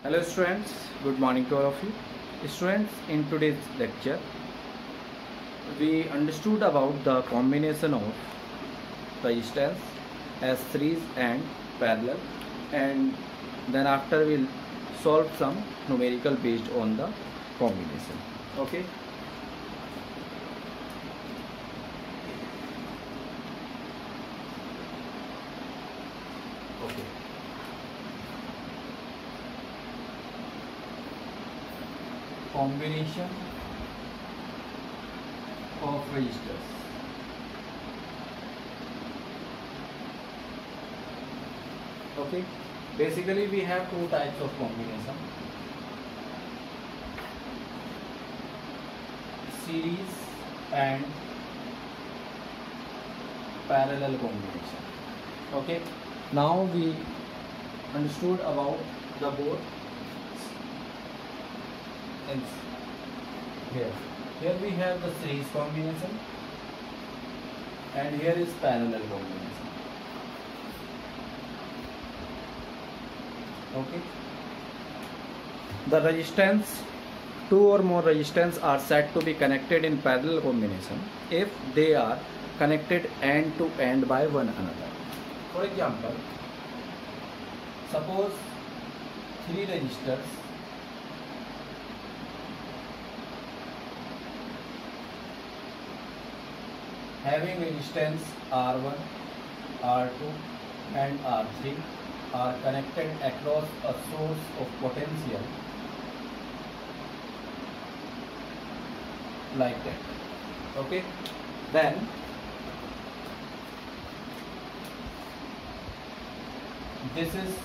Hello students, good morning to all of you. Students, in today's lecture, we understood about the combination of resistance as series and parallel, and then after we'll solve some numerical based on the combination. Okay. Okay. Combination of resistors. Okay, basically we have two types of combination: series and parallel combination. Okay, now we understood about the both. And here we have the series combination, and here is parallel combination. Okay, the resistance, two or more resistance are said to be connected in parallel combination if they are connected end to end by one another. For example, suppose three resistors having resistance R1, R2 and R3 are connected across a source of potential like that. Okay, then this is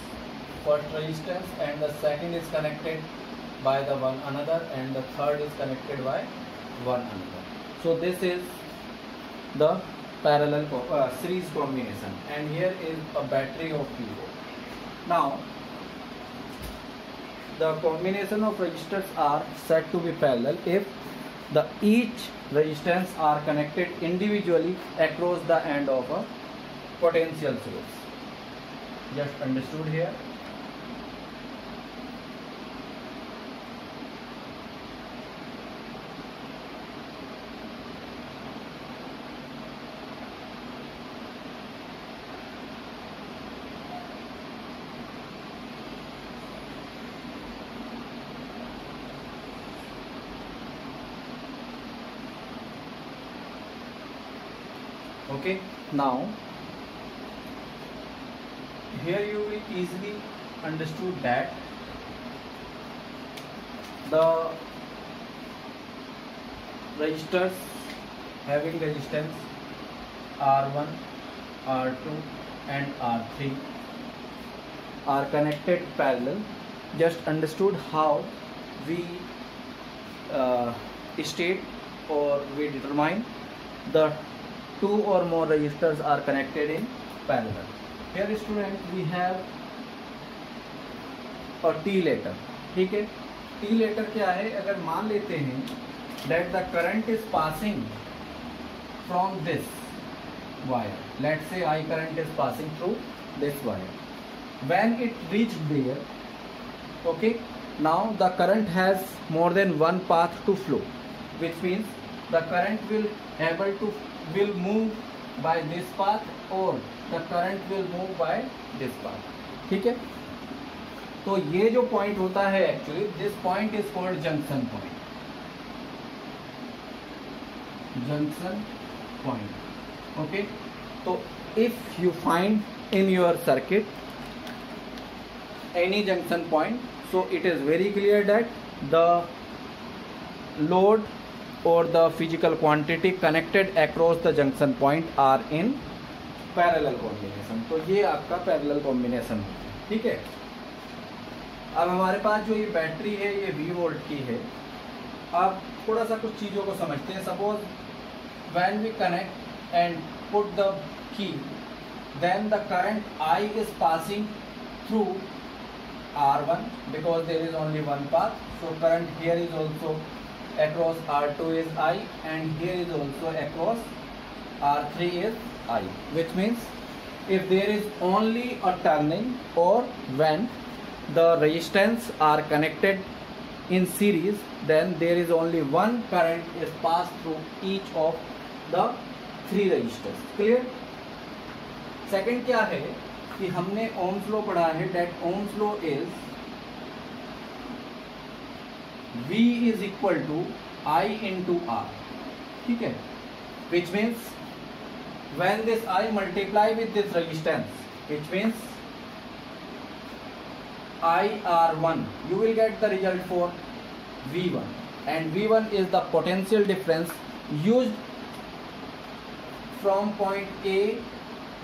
first resistance and the second is connected by the one another and the third is connected by one another. So this is the parallel series combination, and here is a battery of P4. Now the combination of resistors are said to be parallel if the each resistance are connected individually across the end of a potential source. Just understood here? Okay, now here you will easily understood that the resistors having resistance R1, R2 and R3 are connected parallel. Just understood how we state or we determine the two or more resistors are connected in parallel. Here student we have a T letter. ठीक है, T letter क्या है? अगर मान लेते हैं that the current is passing from this wire, let's say I current is passing through this wire. When it reached there, okay, now the current has more than one path to flow, which means the current will move by this path or the current will move by this path. ठीक है, तो ये जो point होता है actually this point is called junction point. Junction point. Okay, तो if you find in your circuit any junction point, so it is very clear that the load or the physical quantity connected across the junction point are in parallel combination. तो ये आपका parallel combination है. ठीक है, अब हमारे पास जो ये बैटरी है ये 20 वोल्ट की है. अब थोड़ा सा कुछ चीज़ों को समझते हैं. Suppose when we connect and put the key, then the current I is passing through R1 because there is only one path. So current here is also across R2 is I, and here is also across R3 is I, which means if there is only a turning or when the resistance are connected in series, then there is only one current is passed through each of the three resistors. Clear? Second क्या है कि हमने Ohm's law पढ़ा है, that Ohm's law is V is equal to I into R. ठीक है, which means when this I multiply with this resistance, which means IR1, you will get the result for V1, and V1 is the potential difference used from point A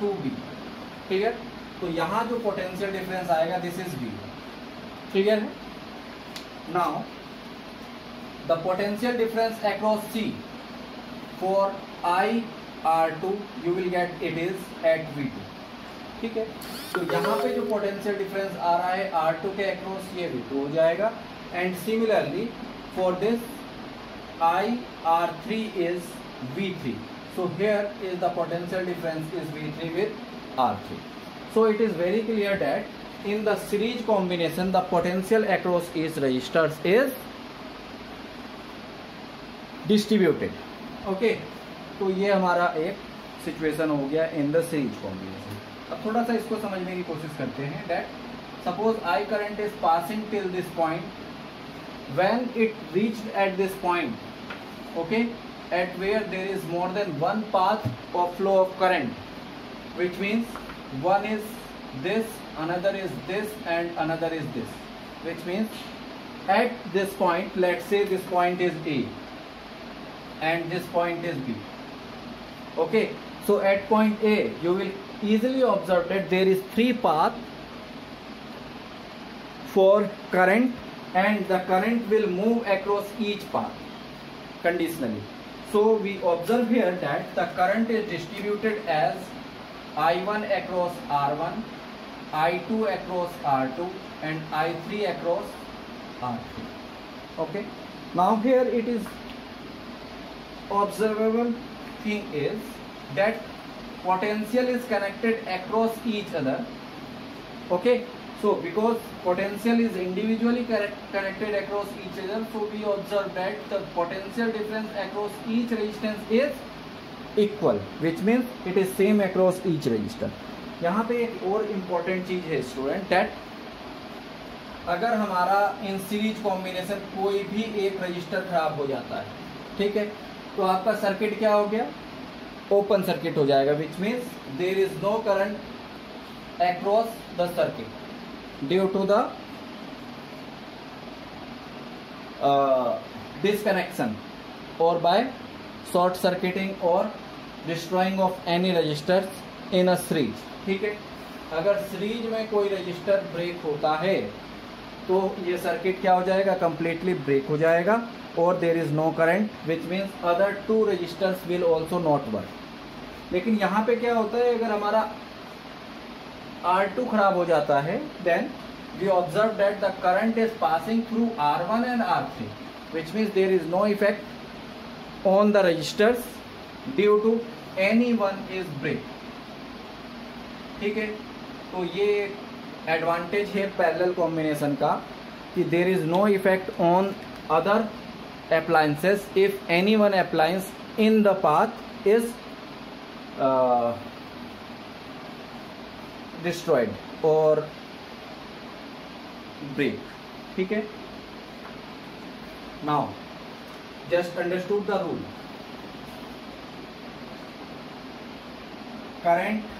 to B. Clear? तो यहाँ जो potential difference आएगा, this is V1. Clear है? Now the potential difference across C for IR2 you will get it is at V2. ठीक है, तो यहाँ पे जो पोटेंशियल डिफरेंस आ रहा है R2 के अक्रॉस, ये V2 हो जाएगा. And similarly for this IR3 is V3. So here is the potential difference is V3 with R3. So it is very clear that in the series combination the potential across each resistors is distributed. Okay, तो ये हमारा एक situation हो गया इन the series combination. अब थोड़ा सा इसको समझने की कोशिश करते हैं. That suppose I current is passing till this point. When it reached at this point, okay, at where there is more than one path of flow of current, which means one is this, another is this, and another is this, which means at this point, let's say this point is A and this point is B. Okay, so at point A you will easily observe that there is three paths for current, and the current will move across each path conditionally. So we observe here that the current is distributed as I1 across R1, I2 across R2, and I3 across R3. Okay, now here it is observable thing is that potential is connected across each other. Okay, so because potential is individually connected across each other, so we observe that the potential difference across each resistance is equal, which means it is same across each resistor. यहाँ पे एक और important चीज है student, that अगर हमारा in series combination कोई भी एक रजिस्टर खराब हो जाता है, ठीक है, तो आपका सर्किट क्या हो गया, ओपन सर्किट हो जाएगा, which means there is no current across the circuit due to the disconnection और बाय शॉर्ट सर्किटिंग और destroying of any resistors in a series. ठीक है, अगर सीरीज में कोई रजिस्टर ब्रेक होता है तो ये सर्किट क्या हो जाएगा, कंप्लीटली ब्रेक हो जाएगा, और there is no current, which means other two resistors will also not work. लेकिन यहाँ पे क्या होता है, अगर हमारा R2 खराब हो जाता है, then we observe that the current is passing through R1 and R3, which means there is no effect on the resistors due to any one is break. ठीक है, तो ये एडवांटेज है पैरेलल कॉम्बिनेशन का कि there is no effect on other appliances if any one appliance in the path is destroyed or break. ठीक है, now just understood the rule. Current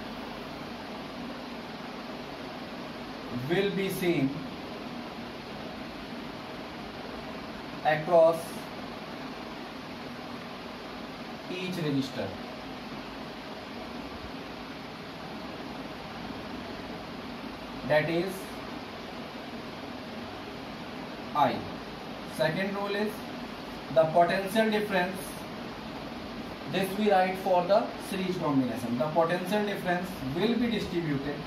will be seen across each register. That is I. Second rule is the potential difference. This we write for the series combination. The potential difference will be distributed.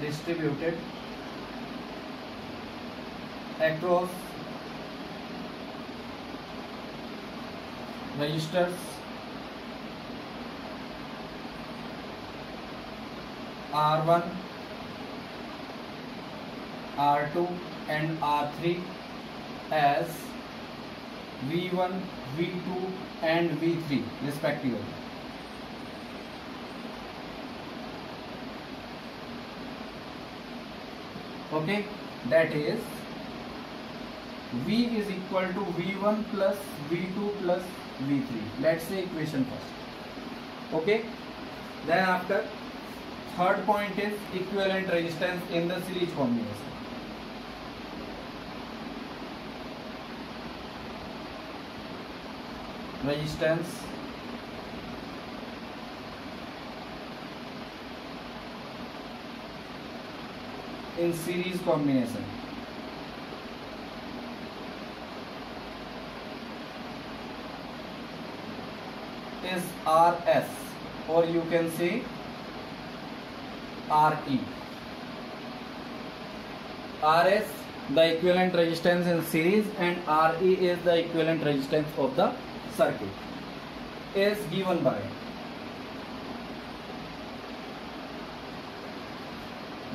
Distributed across resistors R1, R2 and R3 as V1, V2 and V3 respectively. Okay, that is V is equal to V1 plus V2 plus V3. Let's say equation first. Okay, then after third point is equivalent resistance in the series combination. Resistance in series combination is RS, or you can say RE. RS the equivalent resistance in series and RE is the equivalent resistance of the circuit, is given by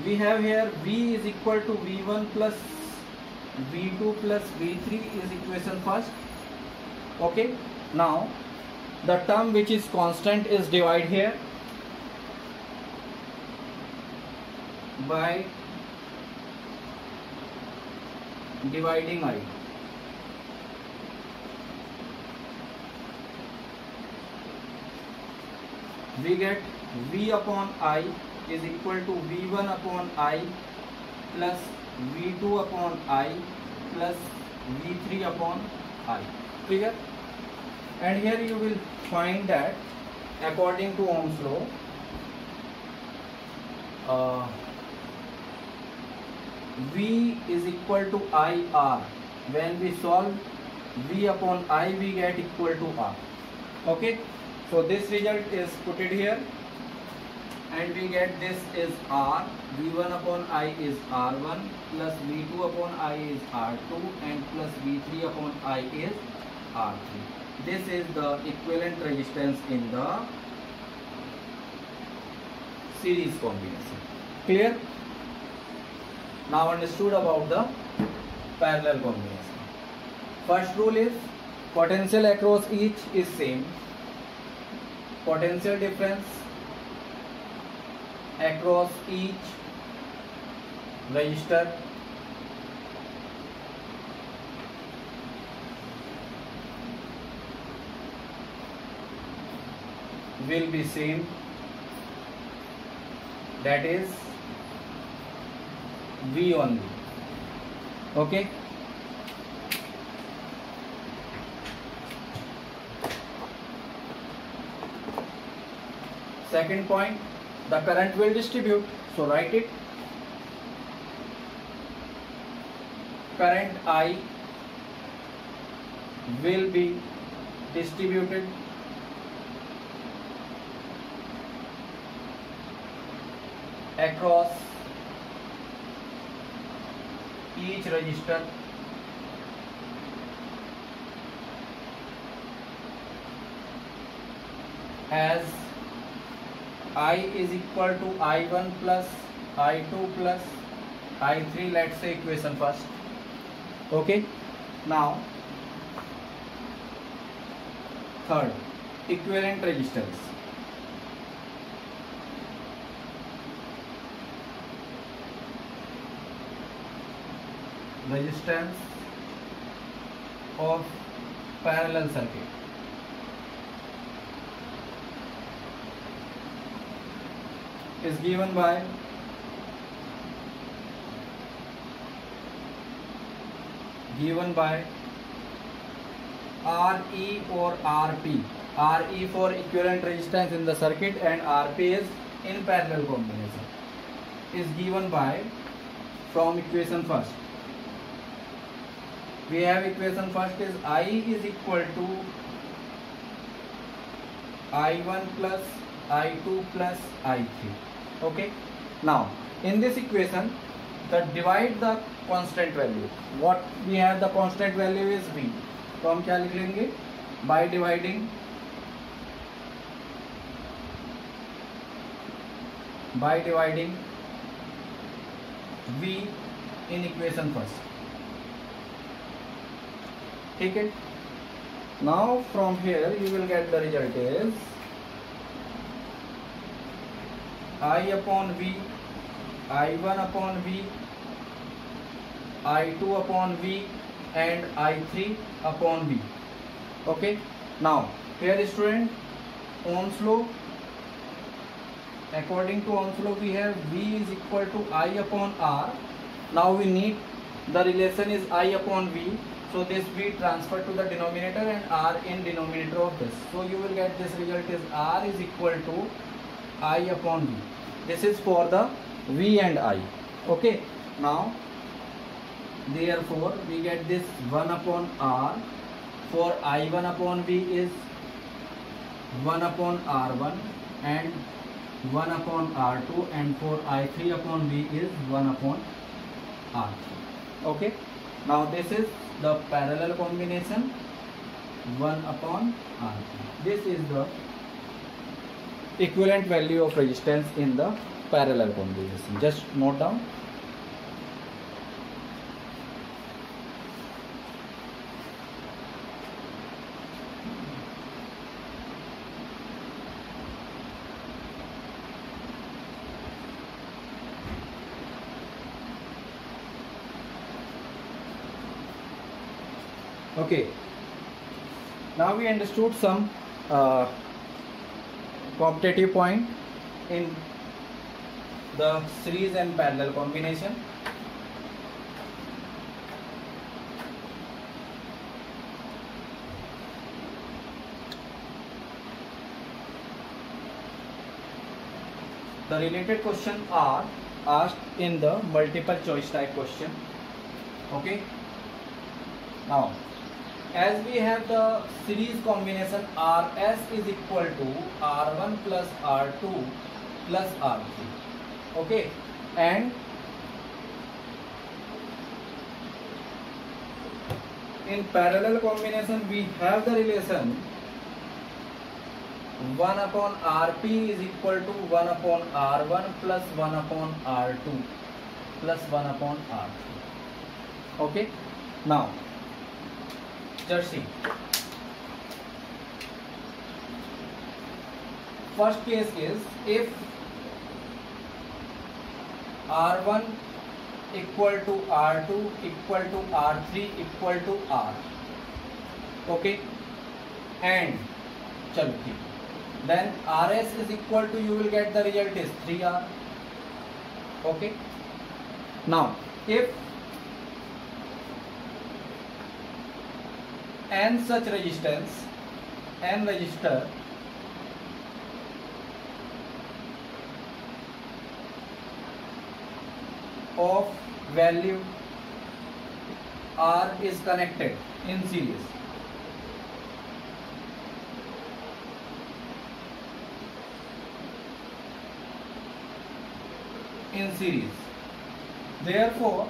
we have here V is equal to V1 plus V2 plus V3 is equation first. Okay, now the term which is constant is divided here by dividing I. We get V upon I is equal to V1 upon I plus V2 upon I plus V3 upon I. Clear? And here you will find that according to Ohm's law, V is equal to IR. When we solve V upon I, we get equal to R. Okay, so this result is put it here and we get this is R. V1 upon I is R1 plus V2 upon I is R2 and plus V3 upon I is R3. This is the equivalent resistance in the series combination. Clear? Now understood about the parallel combination. First rule is potential across each is same. Potential difference across each resistor will be same, that is V only. Okay, second point, the current will distribute, so write it. Current I will be distributed across each resistor as I is equal to I1 plus I2 plus I3. Let's say equation first. Okay, now third, equivalent resistance. Resistance of parallel circuit is given by RE or RP. RE for equivalent resistance in the circuit and RP is in parallel combination, is given by from equation first. We have equation first is I is equal to I1 plus I2 plus I3. Okay, now in this equation divide the constant value. What we have, the constant value is V, तो हम क्या लिख लेंगे by dividing V in equation first. ठीक है. Now from here you will get the result is I upon V, I1 upon V, I2 upon V and I3 upon V. Okay. Now here student, Ohm's law. According to Ohm's law we have V is equal to I upon R. Now we need the relation is I upon V. So this V transferred to the denominator and R in denominator of this. So you will get this result is R is equal to I upon V. This is for the V and I. Okay. Now therefore we get this 1 upon R. For I1 upon V is 1 upon R1 and 1 upon R2, and for I3 upon V is 1 upon R3. Okay. Now this is the parallel combination 1 upon R3. This is the equivalent value of resistance in the parallel combination. Just note down. Okay, now we understood some competitive point in the series and parallel combination. The related questions are asked in the multiple choice type question. Okay. Now, as we have the series combination RS is equal to R1 plus R2 plus R3. Okay, and in parallel combination we have the relation 1 upon Rp is equal to 1 upon R1 plus 1 upon R2 plus 1 upon R3. Okay, now just see. First case is if R1 equal to R2 equal to R3 equal to R. Okay, and chalo theek. Then RS is equal to, you will get the result is 3R. Okay. Now if n such resistance, n resistor of value R is connected in series, therefore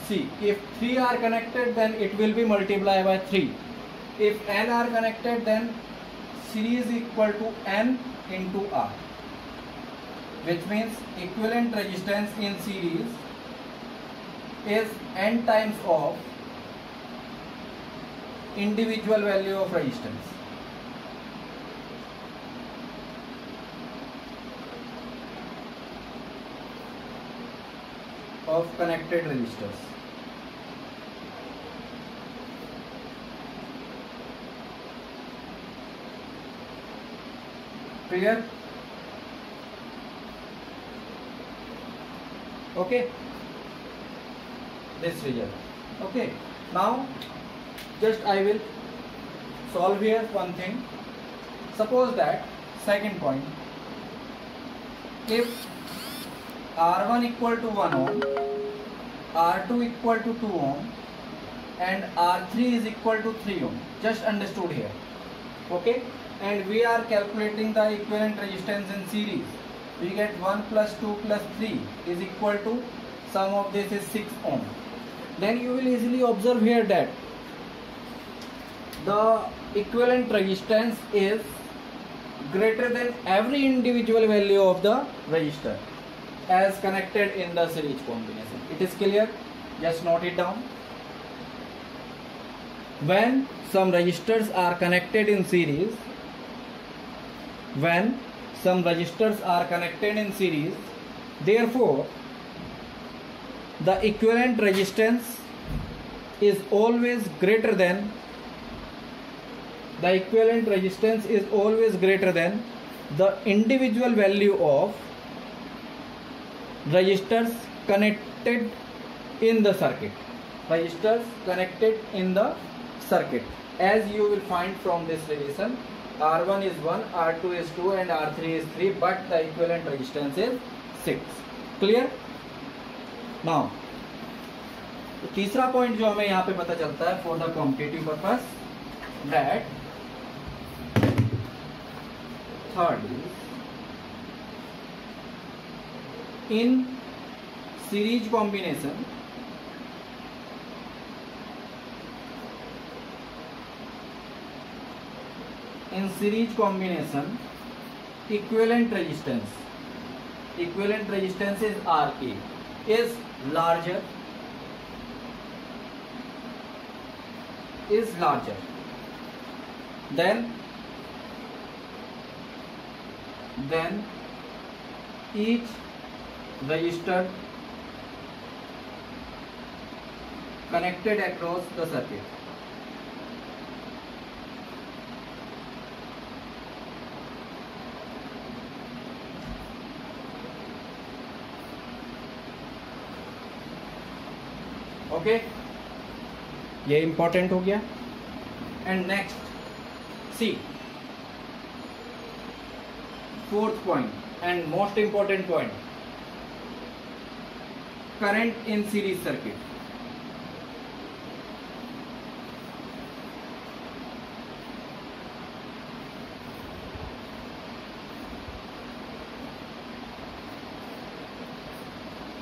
see, if 3 are connected then it will be multiplied by 3. If n are connected then series equal to n into R, which means equivalent resistance in series is n times of individual value of resistance. Of connected resistors. Clear? Okay, this result. Okay, now just I will solve here one thing. Suppose that second point, if R1 equal to 1 ohm, R2 equal to 2 ohm and R3 is equal to 3 ohm, just understood here. Okay, and we are calculating the equivalent resistance in series. We get 1 plus 2 plus 3 is equal to, sum of this is 6 ohm. Then you will easily observe here that the equivalent resistance is greater than every individual value of the resistor as connected in the series combination. It is clear? Just note it down. When some resistors are connected in series, therefore the equivalent resistance is always greater than the individual value of resistors connected in the circuit. As you will find from this relation, R1 is 1, R2 is 2 and R3 is 3, but the equivalent resistance is 6. Clear? Now, तीसरा point जो हमें यहाँ पे पता चलता है for the competitive purpose, that third in series combination equivalent resistance is RA is larger than each resistor connected across the circuit. Okay, ये important हो गया. And next C fourth point and most important point, current in series circuit.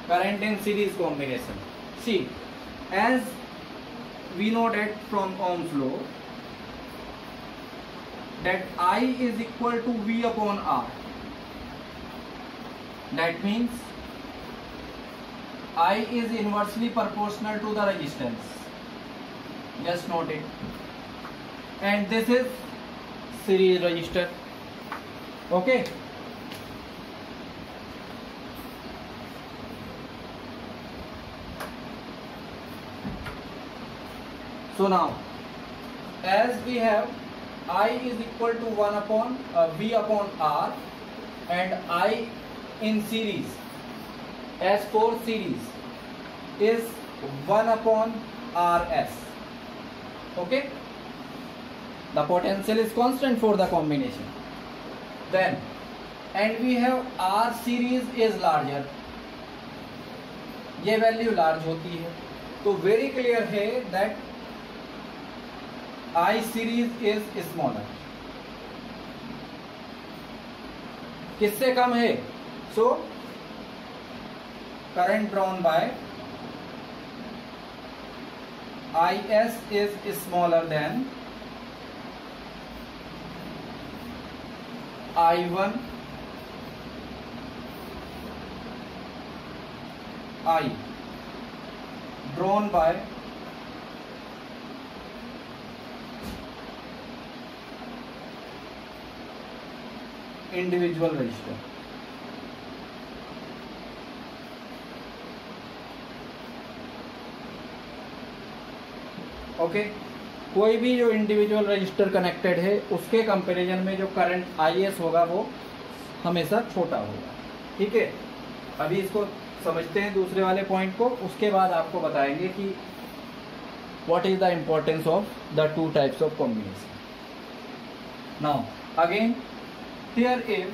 Current in series combination. See, as we know that from Ohm's law, that I is equal to V upon R. That means I is inversely proportional to the resistance. Just note it. And this is series resistor. Okay. So now, as we have I is equal to 1 upon V upon R, and I in series, as for series, is 1 upon Rs. Okay, the potential is constant for the combination. Then, and we have R series is larger. ये value large होती है, तो very clear है that I series is smaller. किससे कम है? So current drawn by IS is smaller than I1 I drawn by individual register. Okay, कोई भी जो इंडिविजुअल रजिस्टर कनेक्टेड है उसके कंपैरिजन में जो करंट IS होगा वो हमेशा छोटा होगा. ठीक है, अभी इसको समझते हैं दूसरे वाले पॉइंट को, उसके बाद आपको बताएंगे कि what is the importance of the two types of combination. Now again, here if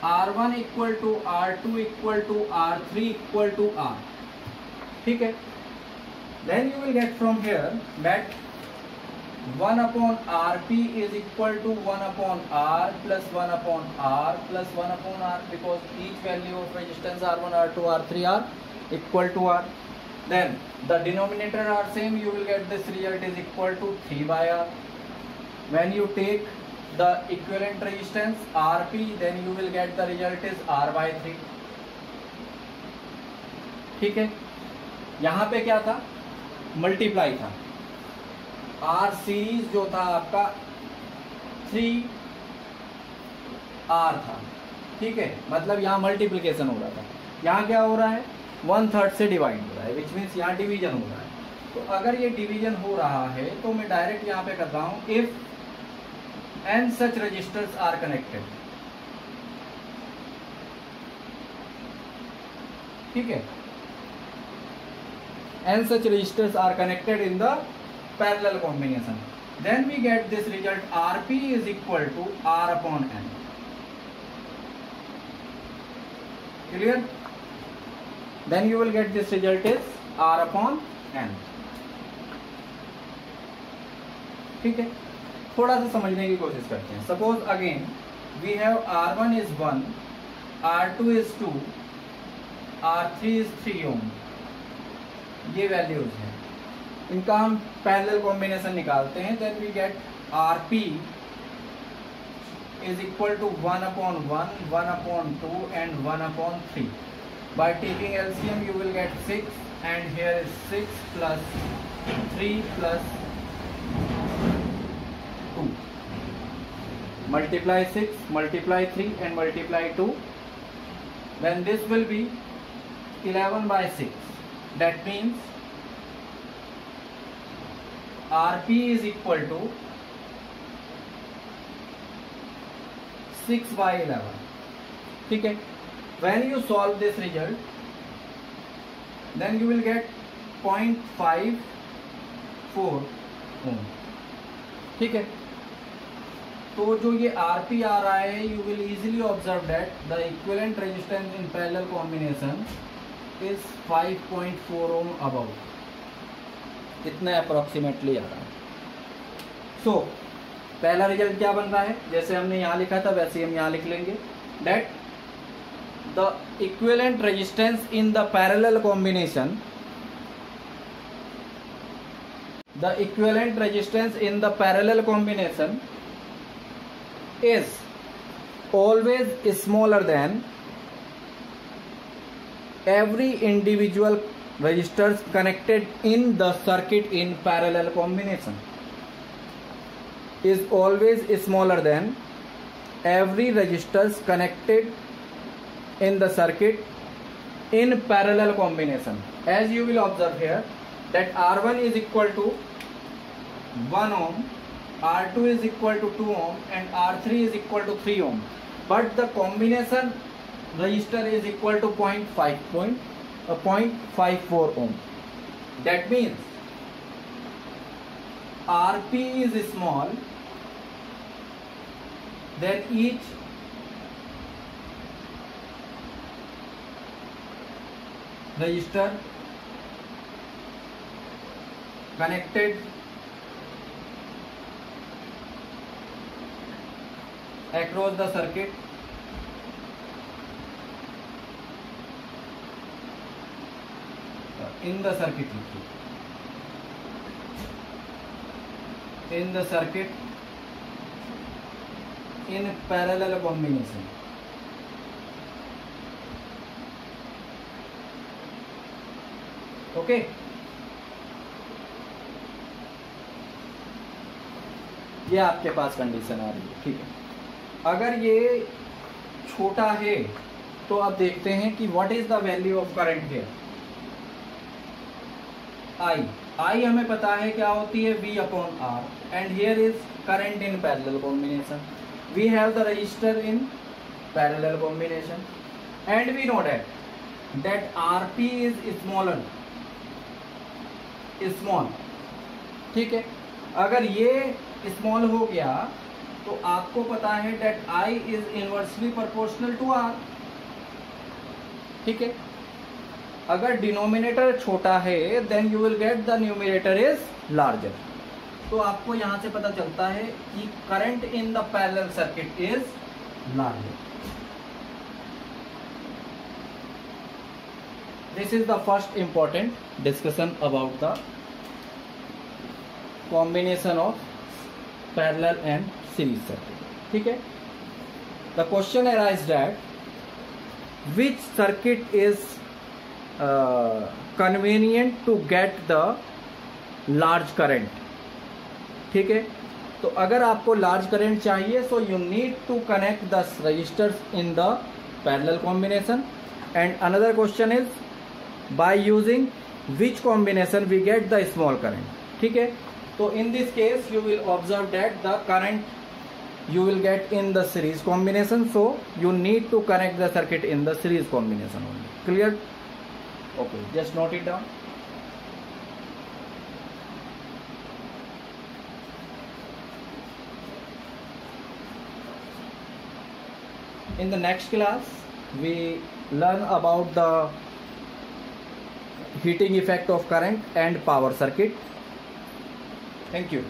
R1 equal to R2 equal to R3 equal to R, ठीक है, then you will get from here that 1 upon Rp is equal to 1 upon R plus 1 upon R plus 1 upon R, because each value of resistance R1, R2, R3 are equal to R. then the denominator are same, you will get this result is equal to 3 by R. When you take the equivalent resistance Rp, then you will get the result is R by 3. ठीक है, यहाँ पे क्या था, multiply था, R series जो था आपका 3R था, ठीक है, मतलब यहाँ मल्टीप्लिकेशन हो रहा था, यहाँ क्या हो रहा है 1/3 से डिवाइड हो रहा है, विच मीन्स यहाँ डिवीजन हो रहा है। तो अगर ये डिवीजन हो रहा है तो मैं डायरेक्ट यहाँ पे करता हूँ, if n such registers are connected, ठीक है, n such registers are connected in the parallel combination, then we get this result Rp is equal to R upon n. Clear? Then you will get this result is R upon n. ठीक है, थोड़ा सा समझने की कोशिश करते हैं। Suppose again we have R1 is 1, R2 is 2, R3 is 3 ohm, ये वैल्यूज हैं, इनका हम पैरेलल कॉम्बिनेशन निकालते हैं। Then we get Rp is equal to 1/1, 1/2 and 1/3. By taking LCM you will get 6, and here is 6 plus 3 plus 2. Multiply 6, multiply 3 and multiply 2. Then this will be 11 by 6. That means Rp is equal to 6 by 11. ठीक है, when you solve this result then you will get 0.54 ohm. ठीक है, तो जो ये Rp आ रहा है, you will easily observe that the equivalent resistance in parallel combination is 5.4 ohm above, इतना अप्रोक्सीमेटली आ रहा है। सो पहला रिजल्ट क्या बन रहा है, जैसे हमने यहाँ लिखा था वैसे हम यहाँ लिख लेंगे, that the equivalent resistance in the parallel combination, the equivalent resistance in the parallel combination is always smaller than every individual resistors connected in the circuit in parallel combination, is always smaller than every resistors connected in the circuit in parallel combination. As you will observe here that R1 is equal to 1 ohm, R2 is equal to 2 ohm and R3 is equal to 3 ohm, but the combination resistor is equal to 0.54 ohm. That means Rp is small, then each resistor connected across the circuit in the circuit in parallel combination. Okay, ये आपके पास condition आ रही है, ठीक है। अगर ये छोटा है तो अब देखते हैं कि what is the value of current here. I हमें पता है क्या होती है, V upon R, and here is current in parallel combination. We have the resistor in parallel combination and we know that Rp is small, ठीक है। अगर ये स्मॉल हो गया तो आपको पता है that I is inversely proportional to R, ठीक है। अगर डिनोमिनेटर छोटा है then you will get the numerator is larger. तो आपको यहां से पता चलता है कि current in the parallel circuit is larger. this is the first important discussion about the combination of parallel and series circuit. ठीक है. The question arises that which circuit is convenient to get the large current. ठीक है. तो अगर आपको large current चाहिए so you need to connect the resistors in the parallel combination. And another question is by using which combination we get the small current. ठीक है. तो in this case you will observe that the current you will get in the series combination, so you need to connect the circuit in the series combination only. Clear? Okay, just note it down. In the next class we learn about the heating effect of current and power circuit. Thank you.